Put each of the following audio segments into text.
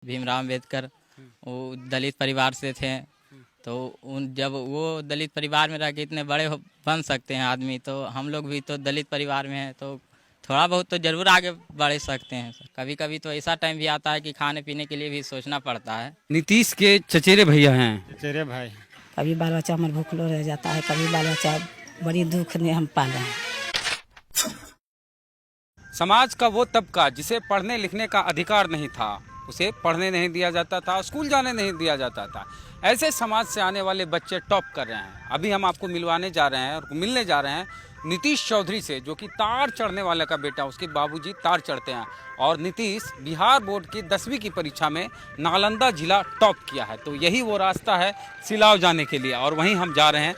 भीमराव अम्बेडकर वो दलित परिवार से थे, तो उन जब वो दलित परिवार में रह के इतने बड़े बन सकते हैं आदमी, तो हम लोग भी तो दलित परिवार में हैं, तो थोड़ा बहुत तो ज़रूर आगे बढ़ सकते हैं सर। कभी कभी तो ऐसा टाइम भी आता है कि खाने पीने के लिए भी सोचना पड़ता है। नीतीश के चचेरे भैया हैं। चेरे भाई कभी बाल बच्चा हमारे भूखलो रह जाता है, कभी बाल बच्चा बड़ी दुख ने हम पाले हैं। समाज का वो तबका जिसे पढ़ने लिखने का अधिकार नहीं था, उसे पढ़ने नहीं दिया जाता था, स्कूल जाने नहीं दिया जाता था, ऐसे समाज से आने वाले बच्चे टॉप कर रहे हैं। अभी हम आपको मिलवाने जा रहे हैं और मिलने जा रहे हैं नीतीश चौधरी से, जो कि तार चढ़ने वाले का बेटा, उसके बाबूजी तार चढ़ते हैं। और नीतीश बिहार बोर्ड की 10वीं की परीक्षा में नालंदा जिला टॉप किया है, तो यही वो रास्ता है सिलाव जाने के लिए, और वहीं हम जा रहे हैं।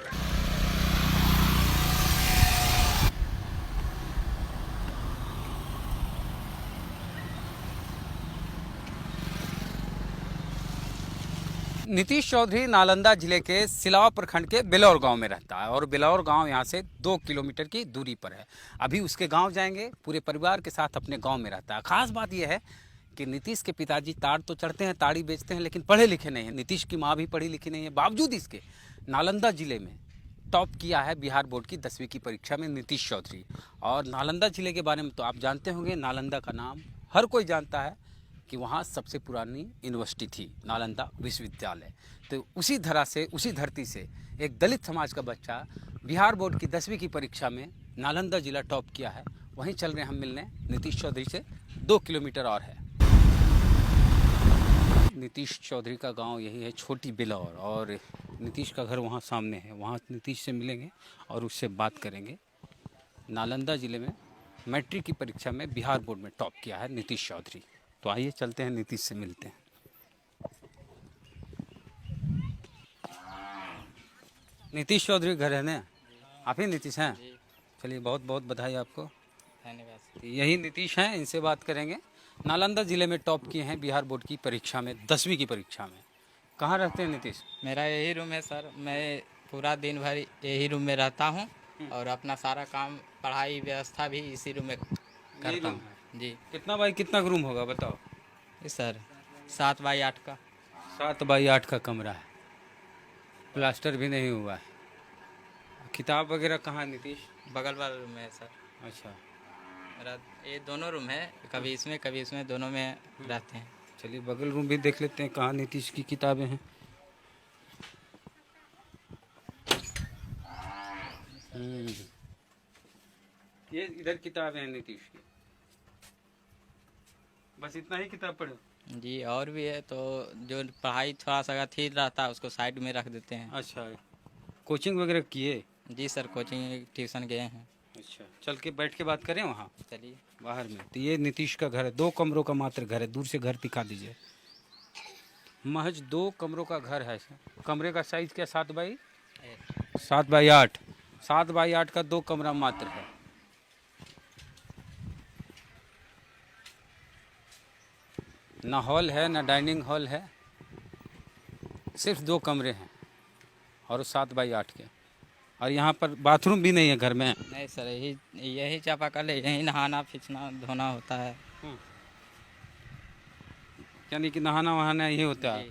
नीतीश चौधरी नालंदा जिले के सिलाव प्रखंड के बिलौर गांव में रहता है, और बिलौर गांव यहां से 2 किलोमीटर की दूरी पर है। अभी उसके गांव जाएंगे, पूरे परिवार के साथ अपने गांव में रहता है। खास बात यह है कि नीतीश के पिताजी ताड़ तो चढ़ते हैं, ताड़ी बेचते हैं, लेकिन पढ़े लिखे नहीं हैं। नीतीश की माँ भी पढ़ी लिखी नहीं है, बावजूद इसके नालंदा जिले में टॉप किया है बिहार बोर्ड की 10वीं की परीक्षा में नीतीश चौधरी। और नालंदा जिले के बारे में तो आप जानते होंगे, नालंदा का नाम हर कोई जानता है कि वहाँ सबसे पुरानी यूनिवर्सिटी थी, नालंदा विश्वविद्यालय। तो उसी धरा से, उसी धरती से एक दलित समाज का बच्चा बिहार बोर्ड की 10वीं की परीक्षा में नालंदा जिला टॉप किया है। वहीं चल रहे हम मिलने नीतीश चौधरी से, 2 किलोमीटर और है। नीतीश चौधरी का गांव यही है, छोटी बिलौर, और नीतीश का घर वहाँ सामने है। वहाँ नीतीश से मिलेंगे और उससे बात करेंगे। नालंदा जिले में मैट्रिक की परीक्षा में बिहार बोर्ड में टॉप किया है नीतीश चौधरी। तो आइए चलते हैं, नीतीश से मिलते हैं। नीतीश चौधरी घर है ना? आप ही नीतीश हैं? चलिए, बहुत बहुत बधाई आपको। धन्यवाद। यही नीतीश हैं, इनसे बात करेंगे। नालंदा जिले में टॉप किए हैं बिहार बोर्ड की परीक्षा में, 10वीं की परीक्षा में। कहाँ रहते हैं नीतीश? मेरा यही रूम है सर, मैं पूरा दिन भर यही रूम में रहता हूँ और अपना सारा काम, पढ़ाई व्यवस्था भी इसी रूम में करता हूँ। जी। कितना बाई कितना रूम होगा बताओ? जी सर, 7 बाई 8 का। 7 बाई 8 का कमरा है, प्लास्टर भी नहीं हुआ है। किताब वगैरह कहाँ है नीतीश? बगल वाला रूम है सर। अच्छा, मेरा ये दोनों रूम है, कभी इसमें दोनों में रहते हैं। चलिए बगल रूम भी देख लेते हैं, कहाँ नीतीश की किताबें हैं। ये इधर किताबें हैं नीतीश की। बस इतना ही किताब पढ़े? जी, और भी है, तो जो पढ़ाई थोड़ा सा अगर ठीक रहता है उसको साइड में रख देते हैं। अच्छा, कोचिंग वगैरह किए? जी सर, कोचिंग ट्यूशन गए हैं। अच्छा, चल के बैठ के बात करें वहाँ चलिए। बाहर में। तो ये नीतीश का घर है, 2 कमरों का मात्र घर है। दूर से घर दिखा दीजिए। महज 2 कमरों का घर है। कमरे का साइज क्या? 7 बाई 8। 7 बाई 8 का 2 कमरा मात्र है। ना हॉल है, ना डाइनिंग हॉल है, सिर्फ 2 कमरे हैं, और 7 बाई 8 के। और यहाँ पर बाथरूम भी नहीं है घर में। नहीं सर, यही चापाकल है, यही नहाना फिसना धोना होता है। यानी कि नहाना वहाना यही होता है। जी।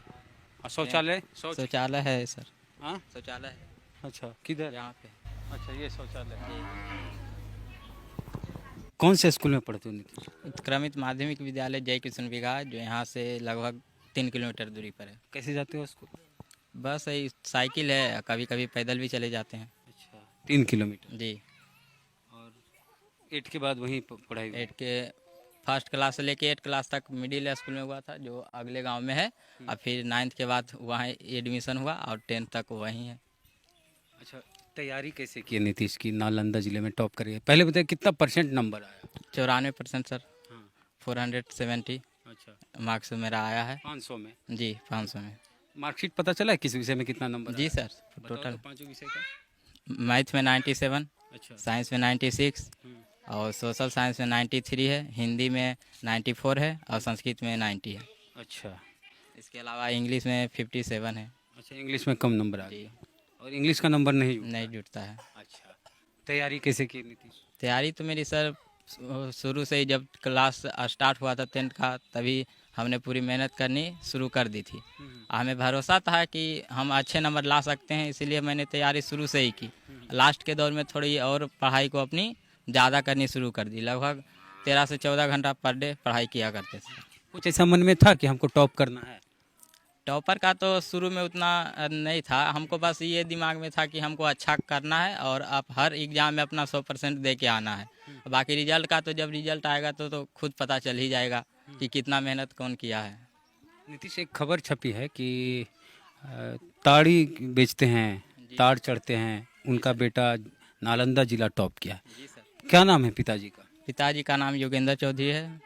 और शौचालय? शौचालय है सर। हाँ, शौचालय है अच्छा, किधर? यहाँ पे। अच्छा, ये शौचालय। जी। कौन से स्कूल में पढ़ते हो नीतीश? उत्क्रमित माध्यमिक विद्यालय जय किशन विघा, जो यहाँ से लगभग 3 किलोमीटर दूरी पर है। कैसे जाते हो स्कूल? बस यही साइकिल है, कभी कभी पैदल भी चले जाते हैं। अच्छा, 3 किलोमीटर। जी। और 8 के बाद वहीं पढ़ाई हुई? 8 के फर्स्ट क्लास से लेके 8 क्लास तक मिडिल स्कूल में हुआ था, जो अगले गांव में है। और फिर 9th के बाद वहाँ एडमिशन हुआ और 10th तक वहीं है। अच्छा, तैयारी कैसे की है नीतीश की? नालंदा जिले में टॉप करिए, पहले बताइए कितना परसेंट नंबर आया? 94% सर। हाँ। 470 अच्छा, मार्क्स मेरा आया है। 500 में? जी, 500 में। मार्कशीट पता चला है किस विषय में कितना नंबर जी आया? सर, बताओ टोटल तो पांचों विषय का। मैथ में 97, अच्छा। साइंस में 96 और सोशल साइंस में 93 है, हिंदी में 94 है और संस्कृत में 90 है। अच्छा। इसके अलावा इंग्लिश में 57 है। अच्छा, इंग्लिश में कम नंबर आ जी। गया, और इंग्लिश का नंबर नहीं जुड़ा? नहीं जुटता है। अच्छा, तैयारी कैसे की नीतीश? तैयारी तो मेरी सर शुरू से ही, जब क्लास स्टार्ट हुआ था 10th का, तभी हमने पूरी मेहनत करनी शुरू कर दी थी। हमें भरोसा था कि हम अच्छे नंबर ला सकते हैं, इसीलिए मैंने तैयारी शुरू से ही की। लास्ट के दौर में थोड़ी और पढ़ाई को अपनी ज़्यादा करनी शुरू कर दी। लगभग 13 से 14 घंटा पर डे पढ़ाई किया करते थे। कुछ ऐसा मन में था कि हमको टॉप करना है? टॉपर का तो शुरू में उतना नहीं था, हमको बस ये दिमाग में था कि हमको अच्छा करना है और अब हर एग्ज़ाम में अपना 100% दे के आना है। बाकी रिजल्ट का तो जब रिजल्ट आएगा तो खुद पता चल ही जाएगा कि कितना मेहनत कौन किया है। नीतीश, एक खबर छपी है कि ताड़ी बेचते हैं, ताड़ चढ़ते हैं, उनका बेटा नालंदा जिला टॉप किया है। जी सर। क्या नाम है पिताजी का? पिताजी का नाम योगेंद्र चौधरी है,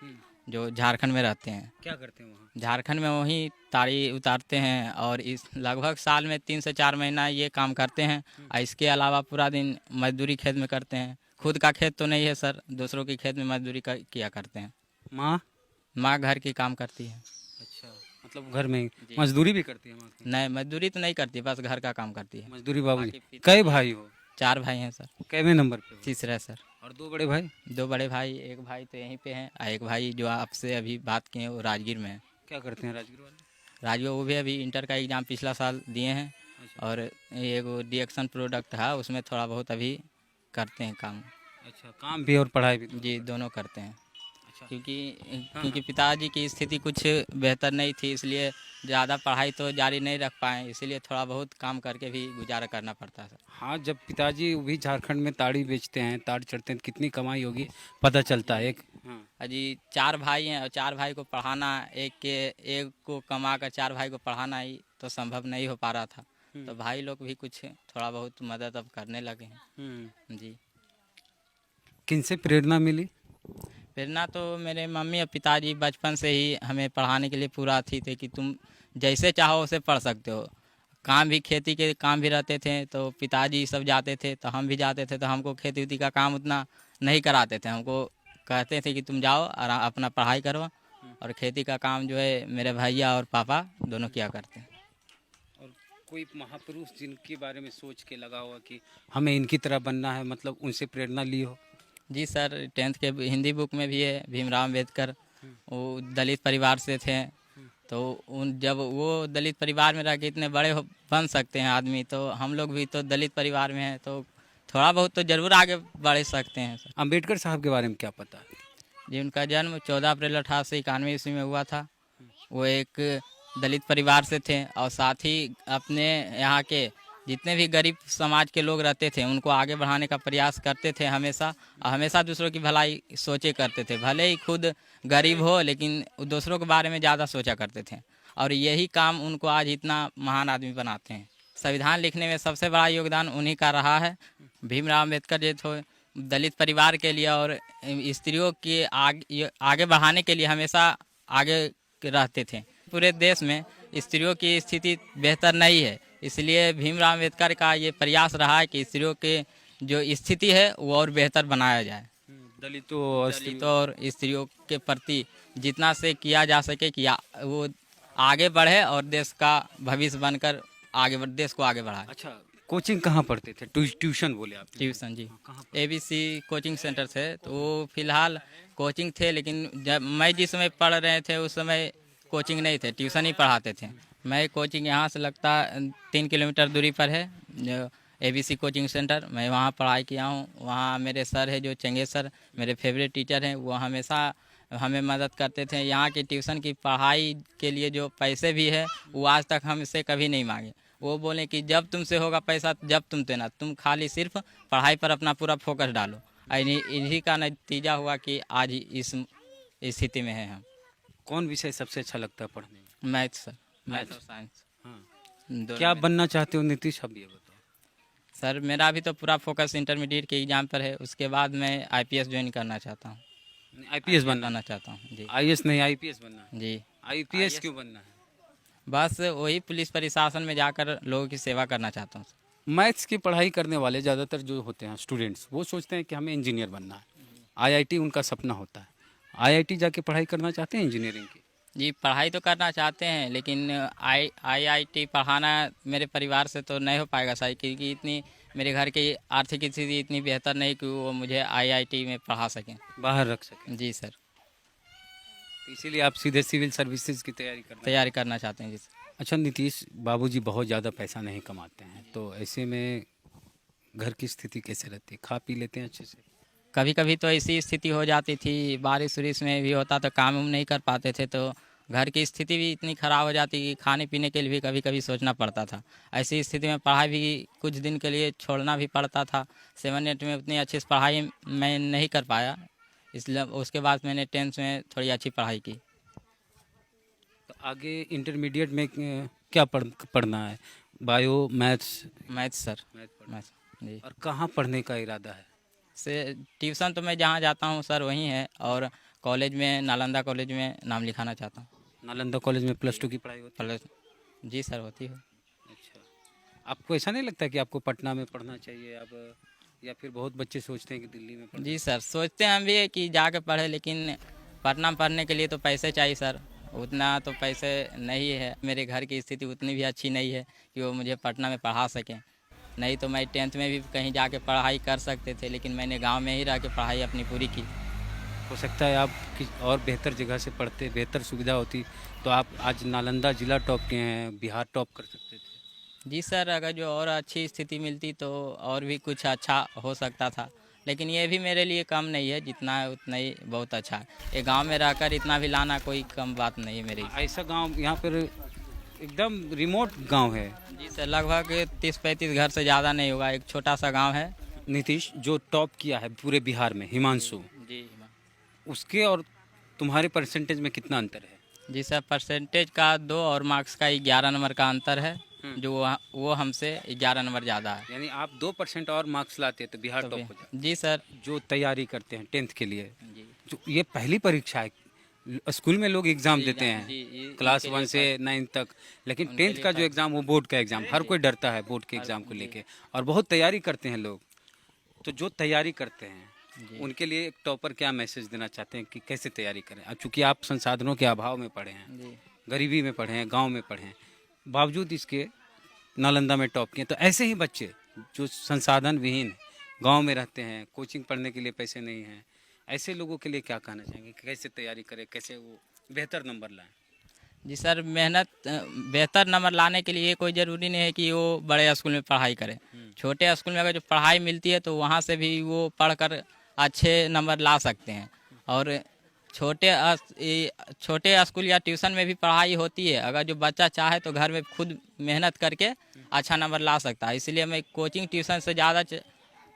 जो झारखंड में रहते हैं। क्या करते हैं वहाँ? झारखंड में वहीं ताड़ी उतारते हैं और इस लगभग साल में 3 से 4 महीना ये काम करते हैं और इसके अलावा पूरा दिन मजदूरी खेत में करते हैं। खुद का खेत तो नहीं है सर, दूसरों के खेत में मजदूरी किया करते हैं। माँ? माँ घर की काम करती है। अच्छा, मतलब घर में मजदूरी भी करती है माँ की? नहीं, मजदूरी तो नहीं करती, बस घर का काम करती है। मजदूरी बाबूजी। बाकी कई भाई हो? 4 भाई हैं सर। कैवे नंबर पे हो? तीसरा सर। और 2 बड़े भाई? 2 बड़े भाई, एक भाई तो यहीं पे हैं और एक भाई जो आपसे अभी बात किए वो राजगीर में है। क्या करते हैं राजगीर वाले? राजगीर वो भी अभी इंटर का एग्ज़ाम पिछला साल दिए हैं और एक डिएक्शन प्रोडक्ट है उसमें थोड़ा बहुत अभी करते हैं काम। अच्छा, काम भी और पढ़ाई भी? जी, दोनों करते हैं। अच्छा। क्योंकि पिताजी की स्थिति कुछ बेहतर नहीं थी, इसलिए ज़्यादा पढ़ाई तो जारी नहीं रख पाए, इसीलिए थोड़ा बहुत काम करके भी गुजारा करना पड़ता है सर। हाँ, जब पिताजी भी झारखंड में ताड़ी बेचते हैं, ताड़ चढ़ते हैं, तो कितनी कमाई होगी पता चलता है। एक अजी 4 भाई हैं और 4 भाई को पढ़ाना, एक को कमा कर 4 भाई को पढ़ाना ही तो संभव नहीं हो पा रहा था। तो भाई लोग भी कुछ थोड़ा बहुत मदद अब करने लगे हैं। जी। किनसे प्रेरणा मिली? प्रेरणा तो मेरे मम्मी और पिताजी बचपन से ही हमें पढ़ाने के लिए पूरा थी थे कि तुम जैसे चाहो उसे पढ़ सकते हो। काम भी खेती के काम भी रहते थे तो पिताजी सब जाते थे तो हम भी जाते थे, तो हमको खेती वेती का काम उतना नहीं कराते थे। हमको कहते थे कि तुम जाओ और अपना पढ़ाई करो, और खेती का काम जो है मेरे भैया और पापा दोनों किया करते हैं। और कोई महापुरुष जिनके बारे में सोच के लगा हुआ कि हमें इनकी तरह बनना है, मतलब उनसे प्रेरणा ली हो? जी सर, 10th के हिंदी बुक में भी है भीमराव अम्बेडकर। वो दलित परिवार से थे, तो जब वो दलित परिवार में रह के इतने बड़े बन सकते हैं आदमी, तो हम लोग भी तो दलित परिवार में हैं, तो थोड़ा बहुत तो ज़रूर आगे बढ़ सकते हैं सर। अंबेडकर साहब के बारे में क्या पता है? जी, उनका जन्म 14 अप्रैल 1891 ईस्वी में हुआ था। वो एक दलित परिवार से थे और साथ ही अपने यहाँ के जितने भी गरीब समाज के लोग रहते थे उनको आगे बढ़ाने का प्रयास करते थे हमेशा, और हमेशा दूसरों की भलाई सोचे करते थे। भले ही खुद गरीब हो लेकिन दूसरों के बारे में ज़्यादा सोचा करते थे, और यही काम उनको आज इतना महान आदमी बनाते हैं। संविधान लिखने में सबसे बड़ा योगदान उन्हीं का रहा है। भीमराव अम्बेडकर जो थे दलित परिवार के लिए और स्त्रियों के आगे बढ़ाने के लिए हमेशा आगे रहते थे। पूरे देश में स्त्रियों की स्थिति बेहतर नहीं है, इसलिए भीमराव अम्बेडकर का ये प्रयास रहा है कि स्त्रियों के जो स्थिति है वो और बेहतर बनाया जाए। दलितों और स्त्रियों के प्रति जितना से किया जा सके कि वो आगे बढ़े और देश का भविष्य बनकर देश को आगे बढ़ाए। अच्छा, कोचिंग कहाँ पढ़ते थे? ट्यूशन बोले आप? ट्यूशन जी, कहाँ? ABC कोचिंग सेंटर थे। तो वो फिलहाल कोचिंग थे, लेकिन जब मैं जिस समय पढ़ रहे थे उस समय कोचिंग नहीं थे, ट्यूशन ही पढ़ाते थे। मैं कोचिंग यहाँ से लगता 3 किलोमीटर दूरी पर है जो ABC कोचिंग सेंटर, मैं वहाँ पढ़ाई किया हूँ। वहाँ मेरे सर है जो चंगेज सर, मेरे फेवरेट टीचर हैं, वो हमेशा हमें मदद करते थे। यहाँ की ट्यूशन की पढ़ाई के लिए जो पैसे भी है वो आज तक हमसे कभी नहीं मांगे। वो बोले कि जब तुमसे होगा पैसा जब तुम देना, तुम खाली सिर्फ पढ़ाई पर अपना पूरा फोकस डालो। इन्हीं का नतीजा हुआ कि आज इस स्थिति में है हम। कौन विषय सबसे अच्छा लगता है पढ़ने में? मैथ्स सर, मैथ और साइंस। हाँ। क्या बनना चाहते हो नीतीश, अब ये बताओ? सर मेरा अभी तो पूरा फोकस इंटरमीडिएट के एग्ज़ाम पर है, उसके बाद मैं IPS ज्वाइन करना चाहता हूँ। IPS बनना चाहता हूँ जी। IAS नहीं, IPS बनना है? जी। IPS क्यों बनना है? बस वही पुलिस प्रशासन में जाकर लोगों की सेवा करना चाहता हूँ। मैथ्स की पढ़ाई करने वाले ज़्यादातर जो होते हैं स्टूडेंट्स, वो सोचते हैं कि हमें इंजीनियर बनना है। IIT उनका सपना होता है। IIT जाके पढ़ाई करना चाहते हैं इंजीनियरिंग की? जी, पढ़ाई तो करना चाहते हैं, लेकिन IIT पढ़ाना मेरे परिवार से तो नहीं हो पाएगा सही, क्योंकि इतनी मेरे घर की आर्थिक स्थिति इतनी बेहतर नहीं कि वो मुझे IIT में पढ़ा सकें। बाहर रख सकें? जी सर। इसीलिए आप सीधे सिविल सर्विसेज की तैयारी करना चाहते हैं जी सर। अच्छा नीतीश, बाबूजी बहुत ज़्यादा पैसा नहीं कमाते हैं, तो ऐसे में घर की स्थिति कैसे रहती है? खा पी लेते हैं अच्छे से? कभी कभी तो ऐसी स्थिति हो जाती थी, बारिश उरिश में भी होता तो काम उम नहीं कर पाते थे, तो घर की स्थिति भी इतनी ख़राब हो जाती कि खाने पीने के लिए भी कभी कभी सोचना पड़ता था। ऐसी स्थिति में पढ़ाई भी कुछ दिन के लिए छोड़ना भी पड़ता था। 7-8 में उतनी अच्छी से पढ़ाई मैं नहीं कर पाया, इसलिए उसके बाद मैंने 10th में थोड़ी अच्छी पढ़ाई की। तो आगे इंटरमीडिएट में क्या पढ़ना है? Bio, maths? Maths sir. Math maths ji. और कहाँ पढ़ने का इरादा है? से ट्यूशन तो मैं जहाँ जाता हूँ सर वहीं है, और कॉलेज में नालंदा कॉलेज में नाम लिखाना चाहता हूँ। नालंदा कॉलेज में +2 की पढ़ाई होती है? प्लस जी सर होती है। अच्छा, आपको ऐसा नहीं लगता कि आपको पटना में पढ़ना चाहिए अब, या फिर बहुत बच्चे सोचते हैं कि दिल्ली में पढ़ना? जी सर, सोचते हैं हम भी कि जाके पढ़े, लेकिन पटना में पढ़ने के लिए तो पैसे चाहिए सर। उतना तो पैसे नहीं है, मेरे घर की स्थिति उतनी भी अच्छी नहीं है कि वो मुझे पटना में पढ़ा सकें। नहीं तो मैं 10th में भी कहीं जाके पढ़ाई कर सकते थे, लेकिन मैंने गांव में ही रह के पढ़ाई अपनी पूरी की। हो सकता है आप और बेहतर जगह से पढ़ते, बेहतर सुविधा होती, तो आप आज नालंदा जिला टॉप के हैं, बिहार टॉप कर सकते थे। जी सर, अगर जो और अच्छी स्थिति मिलती तो और भी कुछ अच्छा हो सकता था, लेकिन ये भी मेरे लिए कम नहीं है, जितना है उतना ही बहुत अच्छा है। ये गांव में रहकर इतना भी लाना कोई कम बात नहीं है मेरे लिए। ऐसा गांव यहाँ पर एकदम रिमोट गांव है। जी सर, लगभग 30-35 घर से ज़्यादा नहीं होगा, एक छोटा सा गांव है। नीतीश, जो टॉप किया है पूरे बिहार में, हिमांशु, जी उसके और तुम्हारे परसेंटेज में कितना अंतर है? जी सर, परसेंटेज का 2 और मार्क्स का 11 नंबर का अंतर है, जो वो हमसे 11 नंबर ज़्यादा है। यानी आप 2% और मार्क्स लाते तो बिहार तो टॉप हो जाता। जी सर। जो तैयारी करते हैं 10th के लिए, जी जो ये पहली परीक्षा है, स्कूल में लोग एग्ज़ाम देते जी, हैं क्लास 1 से 9 तक, लेकिन उनके 10th का जो एग्ज़ाम, वो बोर्ड का एग्ज़ाम, हर कोई डरता है बोर्ड के एग्ज़ाम को लेके, और बहुत तैयारी करते हैं लोग। तो जो तैयारी करते हैं उनके लिए एक टॉपर क्या मैसेज देना चाहते हैं कि कैसे तैयारी करें? अब चूँकि आप संसाधनों के अभाव में पढ़े हैं, जी गरीबी में पढ़े हैं, गांव में पढ़े हैं, बावजूद इसके नालंदा में टॉप किए, तो ऐसे ही बच्चे जो संसाधन विहीन गांव में रहते हैं, कोचिंग पढ़ने के लिए पैसे नहीं हैं, ऐसे लोगों के लिए क्या कहना चाहेंगे कि कैसे तैयारी करें, कैसे वो बेहतर नंबर लाएं? जी सर, मेहनत बेहतर नंबर लाने के लिए कोई ज़रूरी नहीं है कि वो बड़े स्कूल में पढ़ाई करें। छोटे स्कूल में अगर जो पढ़ाई मिलती है तो वहाँ से भी वो पढ़कर अच्छे नंबर ला सकते हैं। और छोटे स्कूल या ट्यूशन में भी पढ़ाई होती है, अगर जो बच्चा चाहे तो घर में खुद मेहनत करके अच्छा नंबर ला सकता है। इसलिए मैं कोचिंग ट्यूशन से ज़्यादा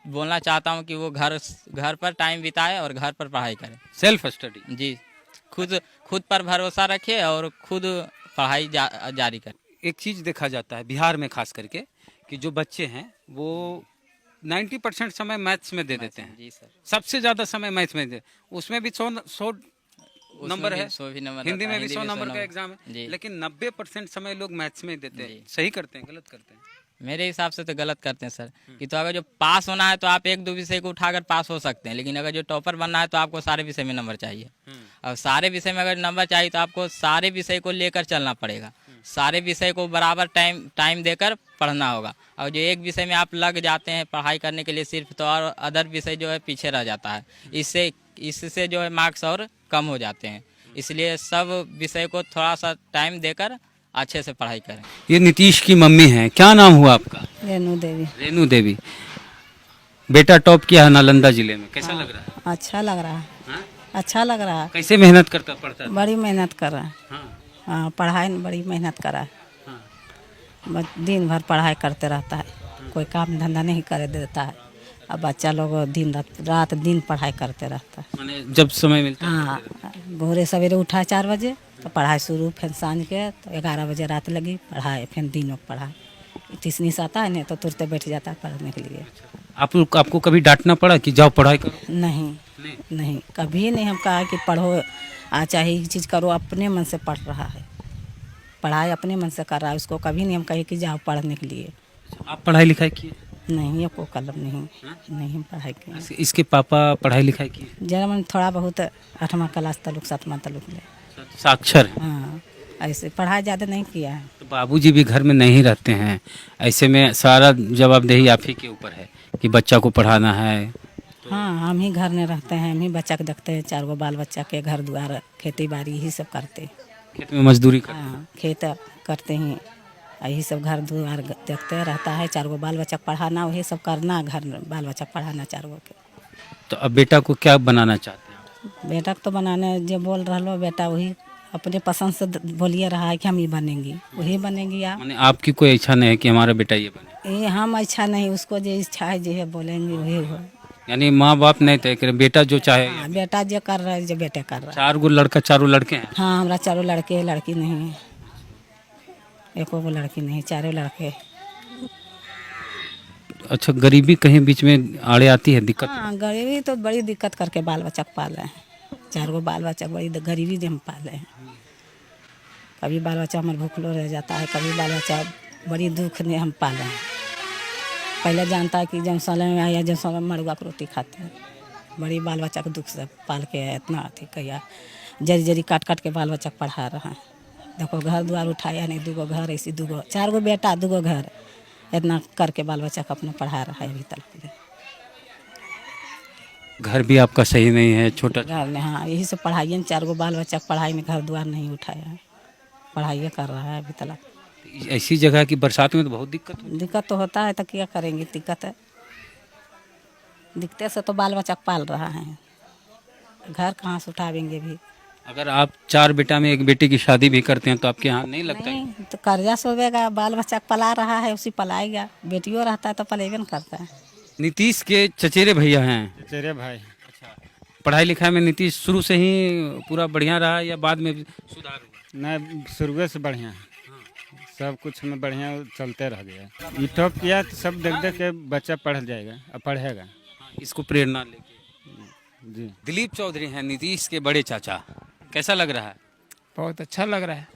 बोलना चाहता हूँ कि वो घर पर टाइम बिताए और घर पर पढ़ाई करें। Self study. जी, खुद पर भरोसा रखे और खुद पढ़ाई जारी करें। एक चीज़ देखा जाता है बिहार में खास करके, कि जो बच्चे हैं वो 90% समय मैथ्स में दे देते हैं। जी सर, सबसे ज़्यादा समय मैथ्स में दे, उसमें भी 100 नंबर है, 100 भी नंबर हिंदी रहता है, में भी 100 नंबर का नंबर। एग्जाम है, जी। लेकिन 90% समय लोग मैथ्स में देते हैं। जी। सही करते हैं, गलत करते हैं? मेरे हिसाब से तो गलत करते हैं सर। कि तो अगर जो पास होना है तो आप 1-2 विषय को उठाकर पास हो सकते हैं, लेकिन अगर जो टॉपर बनना है तो आपको सारे विषय में नंबर चाहिए। और सारे विषय में अगर नंबर चाहिए तो आपको सारे विषय को लेकर चलना पड़ेगा, सारे विषय को बराबर टाइम देकर पढ़ना होगा। और जो एक विषय में आप लग जाते हैं पढ़ाई करने के लिए सिर्फ, तो और अदर विषय जो है पीछे रह जाता है। इससे जो है मार्क्स और कम हो जाते हैं। इसलिए सब विषय को थोड़ा सा टाइम देकर अच्छे से पढ़ाई करें। ये नीतीश की मम्मी हैं, क्या नाम हुआ आपका? रेनू देवी। रेनू देवी। बेटा टॉप किया है नालंदा जिले में, कैसा लग रहा है? अच्छा लग रहा है। हाँ? अच्छा लग रहा है। कैसे मेहनत करता पढ़ता था? बड़ी मेहनत कर रहा है। हाँ, हाँ, पढ़ाई में बड़ी मेहनत कर रहा है। हाँ। बस दिन भर पढ़ाई करते रहता है, कोई काम धंधा नहीं करे देता है। अब बच्चा लोग रात दिन पढ़ाई करते रहता है। माने जब समय मिलता है? हाँ, भोरे सवेरे उठा 4 बजे तो पढ़ाई शुरू, फिर सांझ के तो 11 बजे रात लगी पढ़ाई, फिर दिन में पढ़ाई। ट्यूशनिस आता है नहीं तो तुरंत बैठ जाता है पढ़ने के लिए। आपको कभी डांटना पड़ा कि जाओ पढ़ाई करो? नहीं, नहीं, कभी नहीं हम कहा कि पढ़ो, चाहे ये चीज़ करो, अपने मन से पढ़ रहा है, पढ़ाई अपने मन से कर रहा है। उसको कभी नहीं हम कहे कि जाओ पढ़ने के लिए। आप पढ़ाई लिखाई किए? नहीं, ये को कलम नहीं, नहीं हम पढ़ाई किए। इसके पापा पढ़ाई लिखाई किए? जरा मन थोड़ा बहुत 8वां क्लास तलुक 7वां तलुक ले। साक्षर है। हाँ, ऐसे पढ़ाई ज़्यादा नहीं किया है। तो बाबूजी भी घर में नहीं रहते हैं, ऐसे में सारा जवाबदेही आप ही के ऊपर है कि बच्चा को पढ़ाना है, तो हाँ, हम ही घर में रहते हैं, हम ही बच्चा के देखते हैं, 4 गो बाल बच्चा के घर द्वार खेती बाड़ी यही सब करते हैं। खेत में मजदूरी करते हैं। हाँ, खेत करते हैं, यही सब घर द्वार देखते रहता है। 4 गो बाल बच्चा पढ़ाना, वही सब करना, घर बाल बच्चा पढ़ाना 4 गो के। तो अब बेटा को क्या बनाना चाहते हैं आप? बेटा को तो बनाने जो बोल रहा बेटा वही अपने पसंद से बोलिए रहा है कि हम ये बनेंगी, वही बनेंगी। आप माने आपकी कोई इच्छा नहीं है कि हमारा बेटा ये बने? ये हम अच्छा नहीं, उसको जो इच्छा है जो है बोलेंगे वही हो। यानी माँ बाप नहीं तय करें, बेटा जो चाहे। हाँ, बेटा जो कर रहा है, जो बेटे कर रहा है। 4 गो लड़का 4 लड़के हैं। हाँ, हमारा 4 लड़के हैं, लड़की नहीं है। एको गो लड़की नहीं, 4 लड़के। अच्छा, गरीबी कहीं बीच में आड़े आती है, दिक्कत? हाँ, गरीबी तो बड़ी दिक्कत करके बाल बच्चा को पाले हैं। 4 गो बाल बच्चा बड़ी गरीबी से हम पाले हैं। कभी बाल बच्चा हमारे भूखलो रह जाता है, कभी बाल बच्चा बड़ी दुख ने हम पाले हैं। पहले जानता है कि जब साल में आया, जब साल में मड़ुआ की रोटी खाते हैं। बड़ी बाल बच्चा को दुख से पाल के इतना अथी किया, जरी जरी काट काट के बाल बच्चा को पढ़ा रहा है। देखो घर द्वार उठाया नहीं, 2 गो घर ऐसी 2 गो 4 गो बेटा 2 गो घर, इतना करके बाल बच्चा को अपना पढ़ा रहा है अभी तक। घर भी आपका सही नहीं है, छोटा? घर में हाँ, यही सब पढ़ाइए में 4 गो बाल बच्चा को पढ़ाई में घर द्वार नहीं उठाया है, पढ़ाइए कर रहा है अभी तक। ऐसी जगह की बरसात में तो बहुत दिक्कत होती दिक्कत तो होता है, तो क्या करेंगे, दिक्कत है। दिक्कत से तो बाल बच्चा को पाल रहा है, घर कहाँ से उठावेंगे भी। है। अगर आप 4 बेटा में एक बेटी की शादी भी करते हैं तो आपके यहाँ नहीं लगता है? नहीं तो कर्जा सोवेगा, बाल बच्चा को पला रहा है, उसी पलाएगा। बेटियों रहता है तो पलेबे न करता है। नीतीश के चचेरे भैया हैं। तेरे भाई पढ़ाई लिखाई में नीतीश शुरू से ही पूरा बढ़िया रहा या बाद में भी सुधार हुआ? नहीं, शुरुए से बढ़िया है, सब कुछ में बढ़िया चलते रह गया। यूट्यूब किया तो सब देख देख के बच्चा पढ़ जाएगा और पढ़ेगा। इसको प्रेरणा लेके। जी, दिलीप चौधरी हैं नीतीश के बड़े चाचा, कैसा लग रहा है? बहुत अच्छा लग रहा है,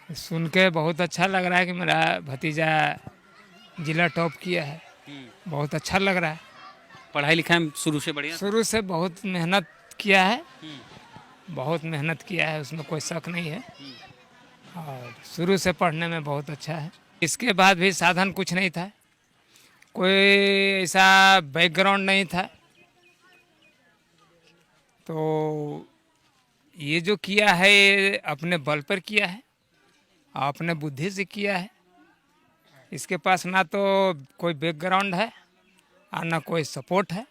सुन के बहुत अच्छा लग रहा है कि मेरा भतीजा जिला टॉप किया है। बहुत अच्छा लग रहा है। पढ़ाई लिखाई में शुरू से बढ़िया? शुरू से बहुत मेहनत किया है, बहुत मेहनत किया है, उसमें कोई शक नहीं है। और शुरू से पढ़ने में बहुत अच्छा है। इसके बाद भी साधन कुछ नहीं था, कोई ऐसा बैकग्राउंड नहीं था, तो ये जो किया है ये अपने बल पर किया है और अपने बुद्धि से किया है। इसके पास ना तो कोई बैकग्राउंड है और ना कोई सपोर्ट है,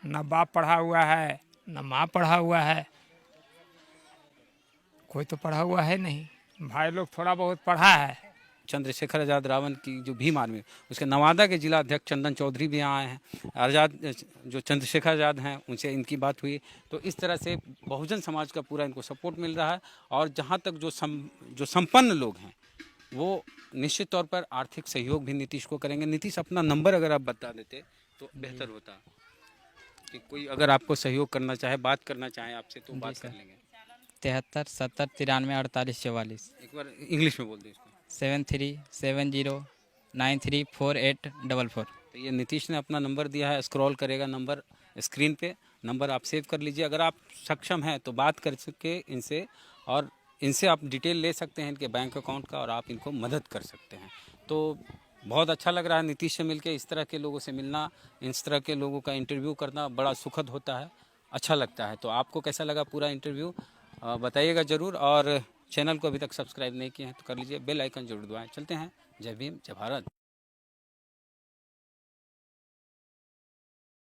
ना बाप पढ़ा हुआ है ना माँ पढ़ा हुआ है, कोई तो पढ़ा हुआ है नहीं। भाई लोग थोड़ा बहुत पढ़ा है। चंद्रशेखर आज़ाद रावण की जो भीम आर्मी, उसके नवादा के जिला अध्यक्ष चंदन चौधरी भी यहाँ आए हैं। आज़ाद जो चंद्रशेखर आज़ाद हैं उनसे इनकी बात हुई, तो इस तरह से बहुजन समाज का पूरा इनको सपोर्ट मिल रहा है। और जहाँ तक जो संपन्न लोग हैं वो निश्चित तौर पर आर्थिक सहयोग भी नीतीश को करेंगे। नीतीश, अपना नंबर अगर आप बता देते तो बेहतर होता, कि कोई अगर आपको सहयोग करना चाहे, बात करना चाहे आपसे तो बात कर लेंगे। 73 70 93 48 44। एक बार इंग्लिश में बोल दो इसको। 7370934844। तो ये नीतीश ने अपना नंबर दिया है, स्क्रॉल करेगा नंबर स्क्रीन पे, नंबर आप सेव कर लीजिए। अगर आप सक्षम हैं तो बात कर सके इनसे, और इनसे आप डिटेल ले सकते हैं इनके बैंक अकाउंट का, और आप इनको मदद कर सकते हैं। तो बहुत अच्छा लग रहा है नीतीश से मिलके, इस तरह के लोगों से मिलना, इस तरह के लोगों का इंटरव्यू करना बड़ा सुखद होता है, अच्छा लगता है। तो आपको कैसा लगा पूरा इंटरव्यू बताइएगा ज़रूर, और चैनल को अभी तक सब्सक्राइब नहीं किए हैं तो कर लीजिए, बेल आइकन जरूर दबाएं। चलते हैं, जय भीम, जय भारत।